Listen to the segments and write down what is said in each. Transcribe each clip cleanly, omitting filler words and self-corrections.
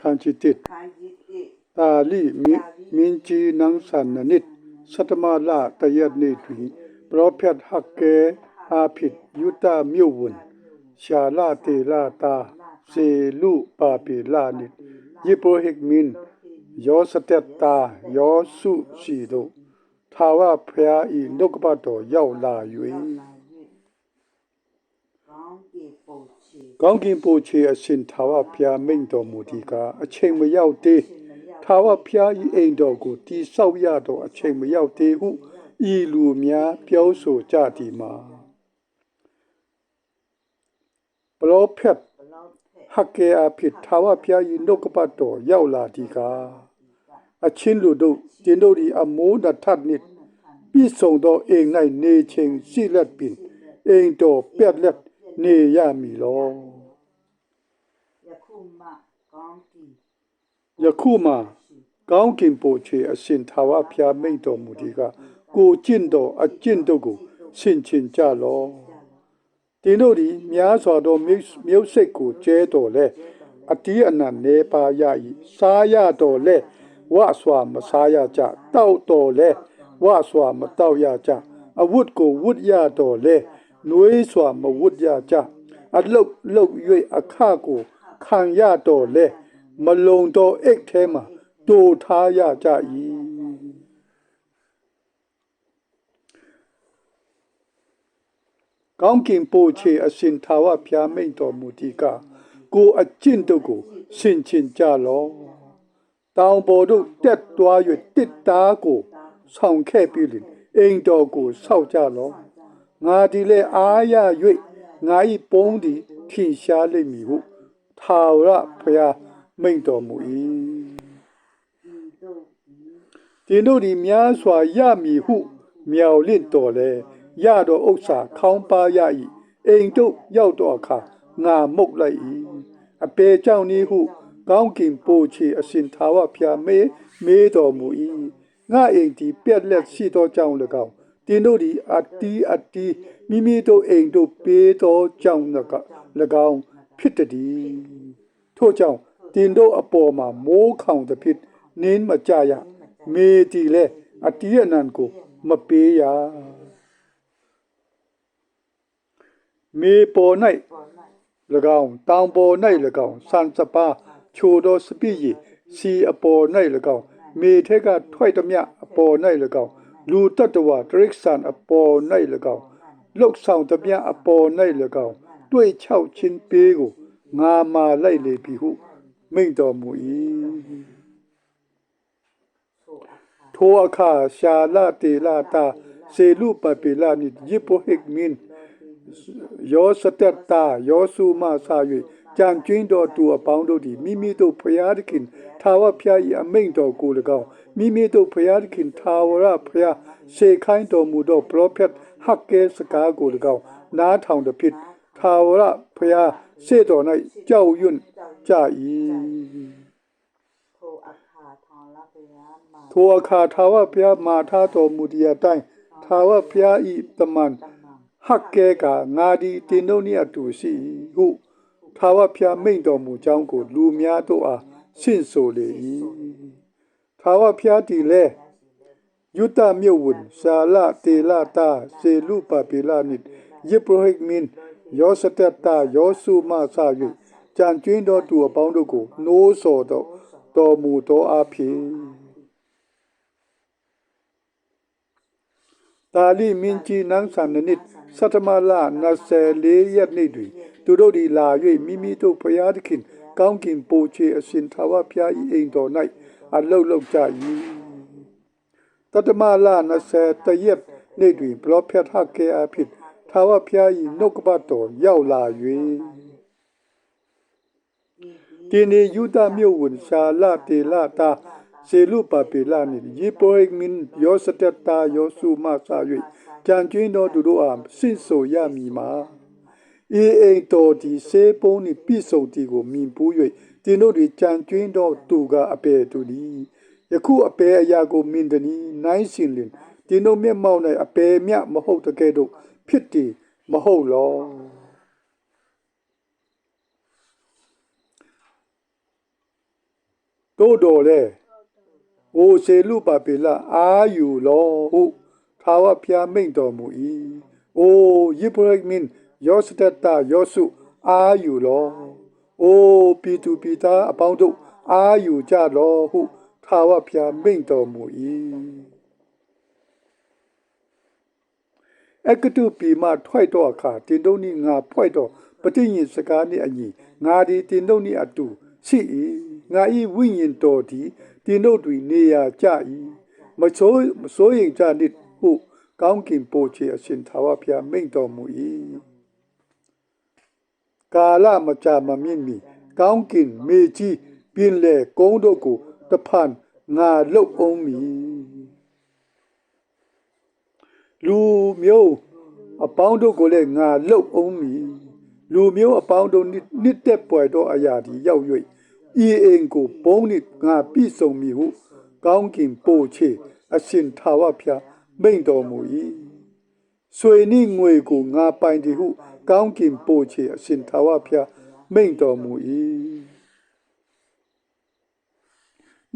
Kanchitit Tali Minchi Nang Sananit Satamala Tayat Nitwi Prophet Hakke Apit Yuta Myuwun Shala Te La Ta Se Lu Papi Lanit Yipo Hikmin Yo Satet Ta Yo Su Sido Tawa Pya I Nukbato Yao La Yui Gongin Poche a Sin Tawa Pya Mento Mutika a Chain Mayao De Tawa Pya I Aindogo Ti Sawyado a Chain Mayao De Hu Ilu Mia Pioso Jatima Prophet Hakke Apit Tawa Pya I Nukbato Yao La Diga a Chin Ludo Dindodi a Moda Tadnit Bisong Eng Nai Ne Cheng Silat Bin Eng Do Pedlet Ne Yami Lo Yakuma Gongin Poche a Sin Tawa Pya Mento Mudiga Go Jindo a Jindogo Sin Chin Jalo Dinodi Miasado Music Jedo Le Atiana Nepa Yai Saya Do Le Waswa Masaya Ja Tao Do Le Waswa Matao Ya Ja a wood go wood ya do le Nui Swa Ma wood ya ja a look yui a cargo Kang ya do le Malone do egg tema do ta ya ja yi Gongin Poche a Sin Tawa Pya Mento Mutika Go a Jindogo Sin Chin Jalo Down Bodo Tet Dwa Yu Tit Da Go Song Kebilin Eng Dogo Sao Jalo Nga Dile Aya Yui Ngai Bondi Tin Sha Le Mi Hu Taura Pya Mento Mui Dinodi Mia Swa Ya Mi Hu Miao Lin Do Le Ya Do Osa Kong Pa Ya I Eng Do Yao Do Ka Nga Mok Lai I A Pe Chao Ni Hu Gongin Poche a Sin Tawa Pya Me Do Mui Nga Eng Di Pet Let Si Do Chao Le Gao Dinodi Ati Mimi Do Eng Do Pe Do Chao Le Gao Pitadi To Chao Dindo Apoma Mo Kang the Pit Nin Majaya Me Di Le Ati Ananko Ma Pe Ya Me Po Nai Le Gao Tang Po Nai Le Gao San Sapa Chodo Spi Si Apo Nai Le Gao Me Tega Twai Tamya Apo Nai Le Gao Lu Tatwa Direction Apo Nai Le Gao Lok Sound Tamya Apo Nai Le Gao Dui Chao Chin Pe Go Nga Ma Lai Le Pi Hu Ming Do Mui To Aka Sha La Te La Ta Se Lu Pa Pe La Ni Yipo Hik Min Yo Satet Ta Yo Su Ma Sa Yui Jan Jin Do Tu A Pound Di Mimi Do Payadikin Tawa Pya I A Ming Do Go Le Gao Mimi Do Payadikin Tawara Pya Se Kain Do Mu Do Prophet Hakke Saka Go Le Gao Na Tang De Pit Tawara Pya Se Do Nai Jiao Yun Ja Yi To Aka Tawa Pya Ma Tha Do Mu Dia Dai Tawa Pya I Taman Hakke Ka Ngadi Tinonia Tu Si Hu Tawa Pya Ming Do Mu Chang Go Lu Mya Do A Sin So Le Yi Tawa Pya Di Le Yuta Myuwun Shala Te La Ta Se Lu Pa Pe La Nit Yipo Hik Min Yo Satet Ta Yo Su Ma Sa Yu Jan Jin Do Tu A Pound Go No So Do Mu Do A Phi Tali Minchi Nang Sananit Satamala Nase Le Yat Nidwi Tudodi La Yui Mimi Do Payadikin Gongin Poche a Sin Tawa Pya I Eng Do Nai A Lo Ja Yi Tatamala Nase Tayet Nidwi Prophet Hakke Apit Tawa Pya I Nukbato Yao La Yui Dini Yuda Myuwun Sha La Te La Ta Se Lu Pa Pe La Ni Yipo Hik Min Yo Satet Ta Yo Su Ma Sa Yui Jan Jin Do Du Do Am Sin So Ya Mi Ma Eng Do Di Se Pong Ni Pi So Di Go Min Pu Yui Dino Di Jan Jin Do Tu Ga Ape Tu Ni Yaku Ape Aya Go Min De Ni Nai Sin Lin Dino Mye Mao Nai Ape Mya Ma Hok Ta Ke Do Phit Di Ma Hok Lo တိုးတော်လေအိုစေလူပါပေလအာယူလောဟုထာဝဖျားမိန့်တော်မူ၏အိုယေဘရမင်ယောစတတယောစုအာယူလောအိုပီတူပီတာအပေါင်းတို့အာယူကြလောဟုထာဝဖျားမိန့်တော်မူ၏အကတုပီမထွိုက်တော့အခါတင်တို့နိငါဖွိုက်တော့ပဋိညာဉ်စကားနှင့်အညီငါသည်တင်တို့နိအတူရှိ၏ငါ၏ဝိညာဉ်တော်သည်တင်တို့တွင်နေရာကြ၏မစိုးရင်ကြနှင့်ဟုကောင်းကင်ပို့ချေအရှင်ထာဝဖျားမိန့်တော်မူ၏ကာလမကြာမမြင့်မီကောင်းကင်မေကြီးပြင်းလေကုန်းတို့ကိုတဖန်ငါလှုပ်အောင်မည်လူမျိုးအပေါင်းတို့ကိုလည်းငါလှုပ်အောင်မည်လူမျိုးအပေါင်းတို့နှစ်သက်ပွေသောအရာသည်ရောက်၍ဤအိမ်ကိုဘုံနှင့်ငါပြည့်စုံမည်ဟုကောင်းကင်ပို့ချေအရှင်ထာဝဖျားမိန့်တော်မူ၏ဆွေနှင့်ငွေကိုငါပိုင်သည်ဟုကောင်းကင်ပို့ချေအရှင်ထာဝဖျားမိန့်တော်မူ၏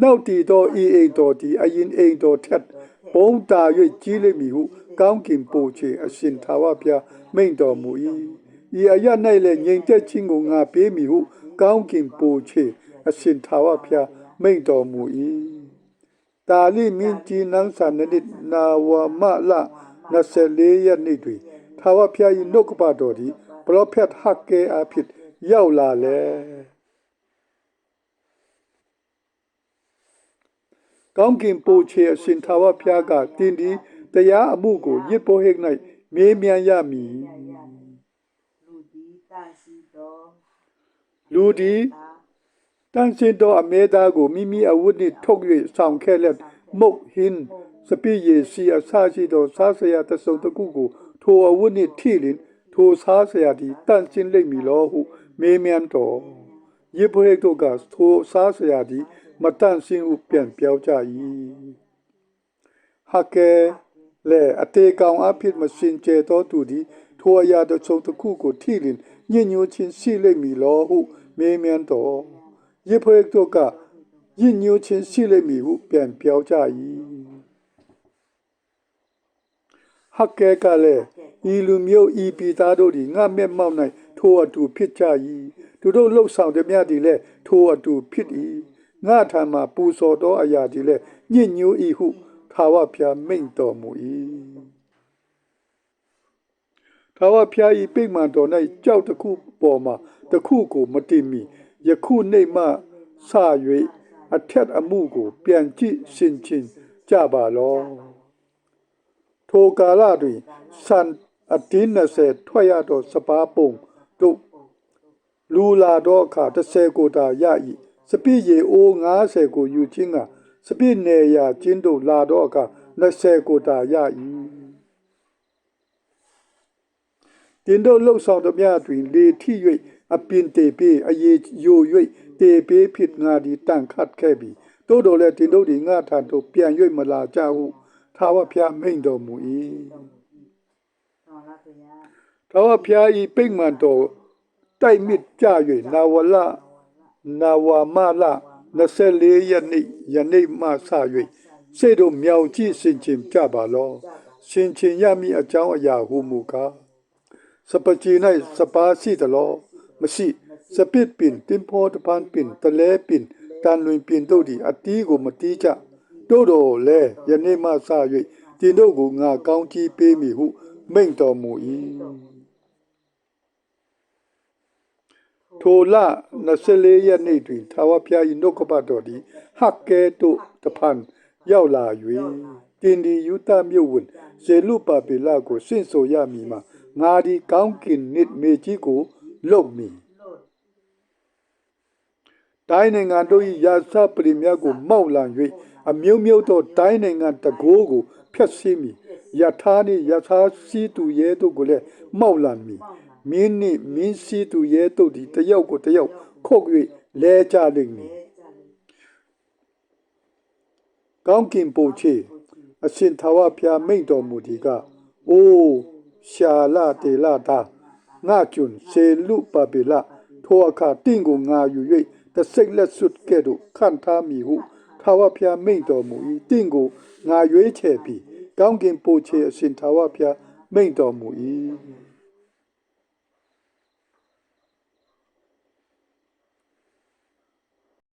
နောက်တည်သောဤအိမ်တော်သည်အရင်အိမ်တော်ထက်ဘုံတာ၍ကြီးလိမ့်မည်ဟုကောင်းကင်ပို့ချေအရှင်ထာဝဖျားမိန့်တော်မူ၏ဤအရ၌လည်းငြိမ်သက်ခြင်းကိုငါပေးမည်ဟုကောင်းကင်ပို့ချေအရှင်ထာဝဖျားမိန့်တော်မူ၏တာလိမင်းကြီးနန်းဆန်နှစ်နာဝမလ24ရက်နေ့တွင်ထာဝဖျား၏နှုတ်ကပတော်သည်ပရောဖက်ဟဂ္ဂဲအဖြစ်ရောက်လာလေကောင်းကင်ပို့ချေအရှင်ထာဝဖျားကတင်သည်တရားအမှုကိုရစ်ပိုဟိတ်၌မေးမြန်းရမည်လူဒီတန်စင်တော်အမေသားကိုမိမိအဝတ်နှင့်ထုတ်၍ဆောင်ခဲ့လက်မုတ်ဟင်းစပိယေစီအဆရှိသောစားစရာတစုံတစ်ခုကိုထိုအဝတ်နှင့်ထိလင်ထိုစားစရာသည်တန်စင်လိမ့်မည်လောဟုမေးမြန်းတော်ယေဘုဟိတ်တို့ကထိုစားစရာသည်မတန်စင်ဟုပြန်ပြောကြ၏ဟကဲလေအတေကောင်အဖြစ်မစင်ကြဲသောသူသည်ထိုအရာတစုံတစ်ခုကိုထိလင်ညဉ့်ညွှန်းခြင်းရှိလိမ့်မည်လောဟုမေးမြန်းတော်ယေဘုဟိတ်တို့ကညဉ့်ညွှန်းခြင်းရှိလိမ့်မည်ဟုပြန်ပြောကြ၏ဟကဲကလည်းဤလူမျိုးဤပြည်သားတို့သည်ငါမျက်မှောက်၌ထိုအတူဖြစ်ကြ၏သူတို့လှုပ်ဆောင်သည်များသည်လည်းထိုအတူဖြစ်၏ငါထံမှပူဇော်သောအရာသည်လည်းညဉ့်ညူး၏ဟုထာဝဖျားမိန့်တော်မူ၏ထာဝဖျား၏ပိမှန်တော်၌ကြောက်တစ်ခုပေါ်မှာတစ်ခုကိုမတင်မီယခုနေ့မှစ၍အထက်အမှုကိုပြန်ကြည့်ရှင်းချင်းကြပါလောထိုကာလတွင်စံအတင်း20ထွက်ရသောစပါးပုံတို့လူလာသောအခါ30ကိုတာရ၏စပိရေအိုး90ကိုယူခြင်းကစပိနေရာချင်းတို့လာသောအခါ20ကိုတာရ၏တင်တို့လှုပ်ဆောင်သည်များတွင်လေထိ၍အပင်တေပေအယေယို၍တေပေဖြစ်ငါသည်တန်ခတ်ခဲ့ပြီတိုးတော်လည်းတင်တို့သည်ငါထံသို့ပြန်၍မလာကြဟုထာဝဖျားမိန့်တော်မူ၏ထာဝဖျား၏ပိမှန်တော်တိုက်မြစ်ကြ၍နာဝမလ24ရက်နေ့ယနေ့မှစ၍စေတို့မြောင်ကြည့်ဆင်ခြင်ကြပါလောဆင်ခြင်ရမည်အကြောင်းအရာဟုမူကားစပကြည်၌စပါးရှိသလောမရှိစပစ်ပင်တင်ဖောတပန်းပင်တလဲပင်တန်လွင်ပင်တို့သည်အတီးကိုမတီးကြတို့တော်လဲယနေ့မှစ၍တင်တို့ကိုငါကောင်းကြီးပေးမည်ဟုမိန့်တော်မူ၏ထိုလ24ရက်နေ့တွင်ထာဝရဘုရား၏နှုတ်ကပတ်တော်သည်ဟက္ကဲတို့တဖန်ရောက်လာ၍တင်ဒီယူသမြို့ဝင်ဇေလုပါပေလကိုဆင့်ဆိုရမည်မှာငါသည်ကောင်းကင်နှင့်မြေကြီးကိုလှုပ်မည်တိုင်းနိုင်ငံတို့၏ရာဇပရိမြတ်ကိုမောက်လံ၍အမျိုးမျိုးသောတိုင်းနိုင်ငံတကိုးကိုဖျက်ဆီးမည်ယထာနှင့်ယထာစီသူရဲတို့ကိုလည်းမောက်လံမည်မင်းနှင့်မင်းစီသူရဲတို့သည်တယောက်ကိုတယောက်ခုတ်၍လဲကြလိမ့်မည်ကောင်းကင်ပို့ချေအရှင်ထာဝရဘုရားမိန့်တော်မူသည်ကအိုးရှာလတေလတာငါကျွန်စေလုပပေလထိုအခါတင့်ကိုငါယူ၍တ လက်စိတ်လက်စွတ်ကဲ့သို့ခန့်ထားမည်ဟုထာဝရဘုရားမိန့်တော်မူ၏တင့်ကိုငါရွေးချယ်ပြီးကောင်းကင်ပို့ချေအရှင်ထာဝရဘုရားမိန့်တော်မူ၏